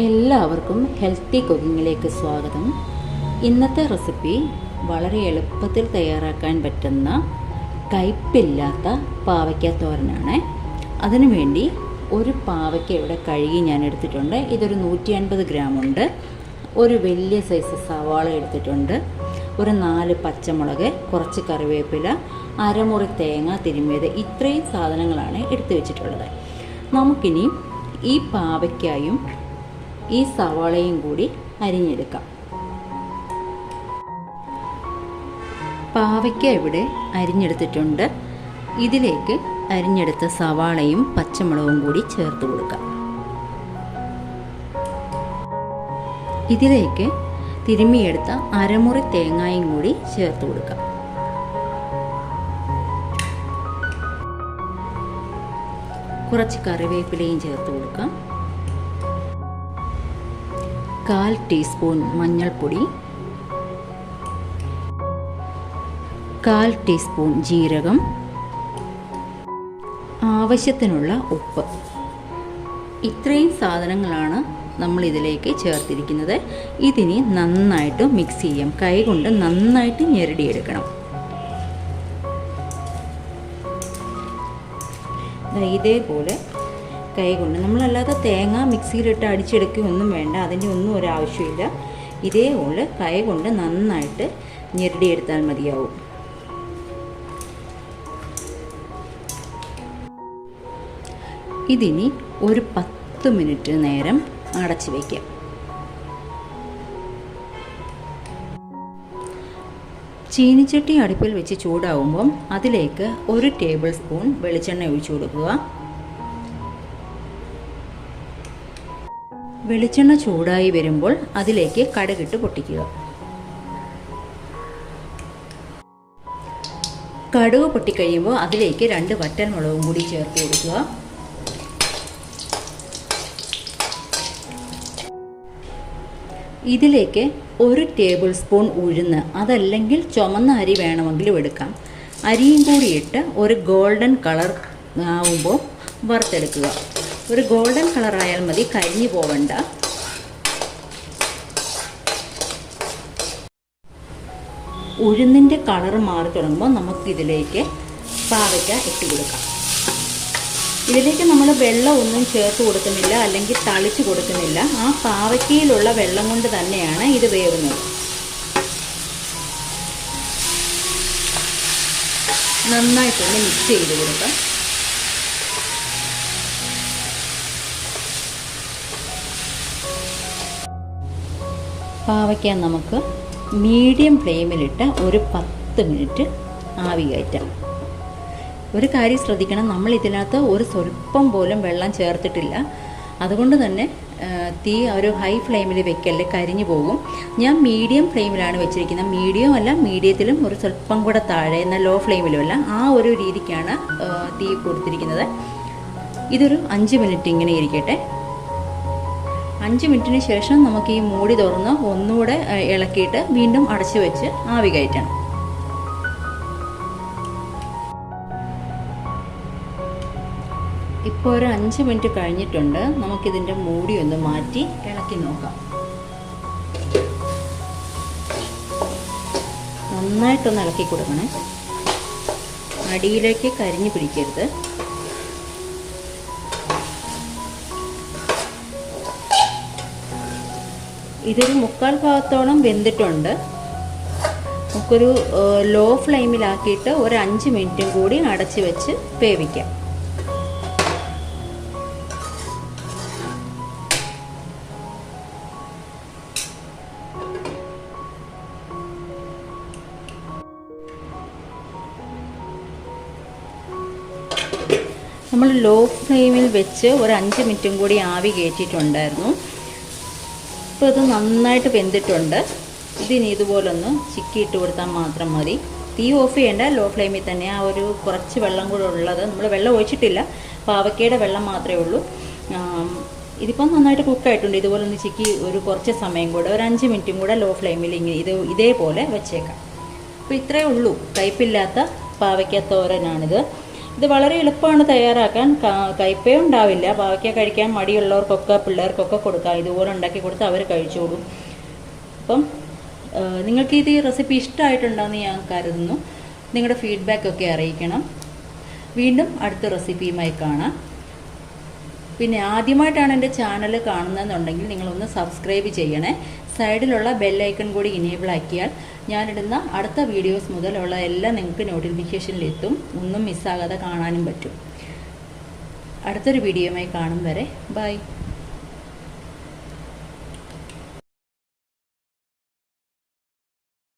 എല്ലാവർക്കും ഹെൽത്തി കുക്കിങ്ങിലേക്ക് സ്വാഗതം. ഇന്നത്തെ റെസിപ്പി വളരെ എളുപ്പത്തിൽ തയ്യാറാക്കാൻ പറ്റുന്ന കയ്പില്ലാത്ത പാവയ്ക്ക തോരനാണ്. അതിനുവേണ്ടി ഒരു പാവയ്ക്ക ഇവിടെ കഴുകി ഞാൻ എടുത്തിട്ടുണ്ട്. ഇതൊരു 150 ഗ്രാം ഉണ്ട്. ഒരു വലിയ സൈസ് സവാള എടുത്തിട്ടുണ്ട്. ഒരു 4 പച്ചമുളക്, കുറച്ച് കറിവേപ്പില, അരമുറി തേങ്ങ തിരുമ്മിയത്. ഇത്രയും സാധനങ്ങളാണ് എടുത്തു വെച്ചിട്ടുള്ളത്. നമുക്കിനി ഈ പാവയ്ക്കായും ഈ സവാളയും കൂടി അരിഞ്ഞെടുക്കാം. പാവയ്ക്ക ഇവിടെ അരിഞ്ഞെടുത്തിട്ടുണ്ട്. ഇതിലേക്ക് അരിഞ്ഞെടുത്ത സവാളയും പച്ചമുളകും കൂടി ചേർത്ത് കൊടുക്കാം. ഇതിലേക്ക് തിരുമ്മിയെടുത്ത അരമുറി തേങ്ങയും കൂടി ചേർത്ത് കൊടുക്കാം. കുറച്ച് കറിവേപ്പിലയും ചേർത്ത് കൊടുക്കാം. 1/4 ടീസ്പൂൺ മഞ്ഞൾപ്പൊടി, 1/4 ടീസ്പൂൺ ജീരകം, ആവശ്യത്തിനുള്ള ഉപ്പ്. ഇത്രയും സാധനങ്ങളാണ് നമ്മൾ ഇതിലേക്ക് ചേർത്തിരിക്കുന്നത്. ഇതിനി നന്നായിട്ട് മിക്സ് ചെയ്യാം. കൈകൊണ്ട് നന്നായിട്ട് ഞെരടിയെടുക്കണം. ഇതേപോലെ കൈകൊണ്ട്, നമ്മളല്ലാതെ തേങ്ങ മിക്സിയിലിട്ട് അടിച്ചെടുക്കുകയൊന്നും വേണ്ട. അതിൻ്റെ ഒന്നും ഒരാവശ്യമില്ല. ഇതേപോലെ കൈകൊണ്ട് നന്നായിട്ട് ഞെരടിയെടുത്താൽ മതിയാവും. ഇതിനി ഒരു 10 മിനിറ്റ് നേരം അടച്ചു വയ്ക്കാം. ചീനിച്ചട്ടി അടുപ്പിൽ വെച്ച് ചൂടാവുമ്പം അതിലേക്ക് 1 ടേബിൾ സ്പൂൺ വെളിച്ചെണ്ണ ഒഴിച്ചു കൊടുക്കുക. വെളിച്ചെണ്ണ ചൂടായി വരുമ്പോൾ അതിലേക്ക് കടുകിട്ട് പൊട്ടിക്കുക. കടുക് പൊട്ടിക്കഴിയുമ്പോൾ അതിലേക്ക് 2 വറ്റൽമുളകും കൂടി ചേർത്ത് കൊടുക്കുക. ഇതിലേക്ക് 1 ടേബിൾ സ്പൂൺ ഉഴുന്ന്, അതല്ലെങ്കിൽ ചുമന്ന അരി വേണമെങ്കിലും എടുക്കാം. അരിയും കൂടി ഇട്ട് ഒരു ഗോൾഡൻ കളർ ആവുമ്പോൾ വറുത്തെടുക്കുക. ഒരു ഗോൾഡൻ കളറായാൽ മതി, കരിഞ്ഞു പോവണ്ട. ഉഴുന്നിൻ്റെ കളർ മാറി തുടങ്ങുമ്പോൾ നമുക്കിതിലേക്ക് പാവയ്ക്ക ഇട്ട് കൊടുക്കാം. ഇതിലേക്ക് നമ്മൾ വെള്ളം ഒന്നും ചേർത്ത് കൊടുക്കുന്നില്ല, അല്ലെങ്കിൽ തളിച്ച് കൊടുക്കുന്നില്ല. ആ പാവയ്ക്കയിലുള്ള വെള്ളം കൊണ്ട് തന്നെയാണ് ഇത് വേവുന്നത്. നന്നായിട്ടൊന്ന് മിക്സ് ചെയ്ത് കൊടുക്കാം. പാവയ്ക്ക നമുക്ക് മീഡിയം ഫ്ലെയിമിലിട്ട് ഒരു 10 മിനിറ്റ് ആവി കയറ്റാം. ഒരു കാര്യം ശ്രദ്ധിക്കണം, നമ്മൾ ഇതിനകത്ത് ഒരു സ്വല്പം പോലും വെള്ളം ചേർത്തിട്ടില്ല. അതുകൊണ്ട് തന്നെ തീ ഒരു ഹൈ ഫ്ലെയിമിൽ വെക്കല്ലേ, കരിഞ്ഞു പോകും. ഞാൻ മീഡിയം ഫ്ലെയിമിലാണ് വെച്ചിരിക്കുന്നത്. മീഡിയം അല്ല, മീഡിയത്തിലും ഒരു സ്വല്പം കൂടെ താഴെ, എന്നാൽ ലോ ഫ്ലെയിമിലും അല്ല. ആ ഒരു രീതിക്കാണ് തീ കൊടുത്തിരിക്കുന്നത്. ഇതൊരു 5 മിനിറ്റ് ഇങ്ങനെ ഇരിക്കട്ടെ. 5 മിനിറ്റിന് ശേഷം നമുക്ക് ഈ മൂടി തുറന്ന് ഒന്നുകൂടെ ഇളക്കിയിട്ട് വീണ്ടും അടച്ചു വെച്ച് ആവി കയറ്റണം. ഇപ്പോൾ ഒരു 5 മിനിറ്റ് കഴിഞ്ഞിട്ടുണ്ട്. നമുക്കിതിൻ്റെ മൂടി ഒന്ന് മാറ്റി ഇളക്കി നോക്കാം. നന്നായിട്ടൊന്ന് ഇളക്കി കൊടുക്കണേ. അടിയിലേക്ക് കരിഞ്ഞു പിടിക്കരുത്. ഇതൊരു 3/4 ഭാഗത്തോളം വെന്തിട്ടുണ്ട്. നമുക്കൊരു ലോ ഫ്ലെയിമിലാക്കിയിട്ട് ഒരു 5 മിനിറ്റും കൂടി അടച്ചു വെച്ച് വേവിക്കാം. നമ്മൾ ലോ ഫ്ലെയിമിൽ വെച്ച് ഒരു 5 മിനിറ്റും കൂടി ആവി കയറ്റിയിട്ടുണ്ടായിരുന്നു. ഇപ്പോൾ ഇത് നന്നായിട്ട് വെന്തിട്ടുണ്ട്. ഇതിന് ഇതുപോലൊന്ന് ചിക്കിയിട്ട് കൊടുത്താൽ മാത്രം മതി. തീ ഓഫ് ചെയ്യേണ്ട, ലോ ഫ്ലെയിമിൽ തന്നെ. ആ ഒരു കുറച്ച് വെള്ളം കൂടെ ഉള്ളത്, നമ്മൾ വെള്ളം ഒഴിച്ചിട്ടില്ല, പാവയ്ക്കയുടെ വെള്ളം മാത്രമേ ഉള്ളൂ. ഇതിപ്പം നന്നായിട്ട് കുക്കായിട്ടുണ്ട്. ഇതുപോലൊന്ന് ചിക്കി ഒരു കുറച്ച് സമയം കൂടെ, ഒരു 5 മിനിറ്റും കൂടെ ലോ ഫ്ലെയിമിൽ ഇങ്ങനെ ഇതേപോലെ വെച്ചേക്കാം. അപ്പോൾ ഇത്രയേ ഉള്ളൂ. കയ്പില്ലാത്ത പാവയ്ക്ക തോരനാണിത്. ഇത് വളരെ എളുപ്പമാണ് തയ്യാറാക്കാൻ, കയ്പേ ഉണ്ടാവില്ല. ബാക്കി കഴിക്കാൻ മടിയുള്ളവർക്കൊക്കെ പിള്ളേർക്കൊക്കെ കൊടുക്കാം. ഇതുപോലെ ഉണ്ടാക്കി കൊടുത്ത് അവർ കഴിച്ചോളും. അപ്പം നിങ്ങൾക്ക് ഇത് ഈ റെസിപ്പി ഇഷ്ടമായിട്ടുണ്ടെന്ന് ഞാൻ കരുതുന്നു. നിങ്ങളുടെ ഫീഡ്ബാക്കൊക്കെ അറിയിക്കണം. വീണ്ടും അടുത്ത റെസിപ്പിയുമായി കാണാം. പിന്നെ ആദ്യമായിട്ടാണ് എൻ്റെ ചാനൽ കാണുന്നതെന്നുണ്ടെങ്കിൽ നിങ്ങളൊന്ന് സബ്സ്ക്രൈബ് ചെയ്യണേ. സൈഡിലുള്ള ബെല്ലൈക്കൺ കൂടി ഇനേബിൾ ആക്കിയാൽ ഞാനിടുന്ന അടുത്ത വീഡിയോസ് മുതലുള്ള എല്ലാം നിങ്ങൾക്ക് നോട്ടിഫിക്കേഷനിലെത്തും. ഒന്നും മിസ്സാകാതെ കാണാനും പറ്റും. അടുത്തൊരു വീഡിയോയുമായി കാണും വരെ ബൈ.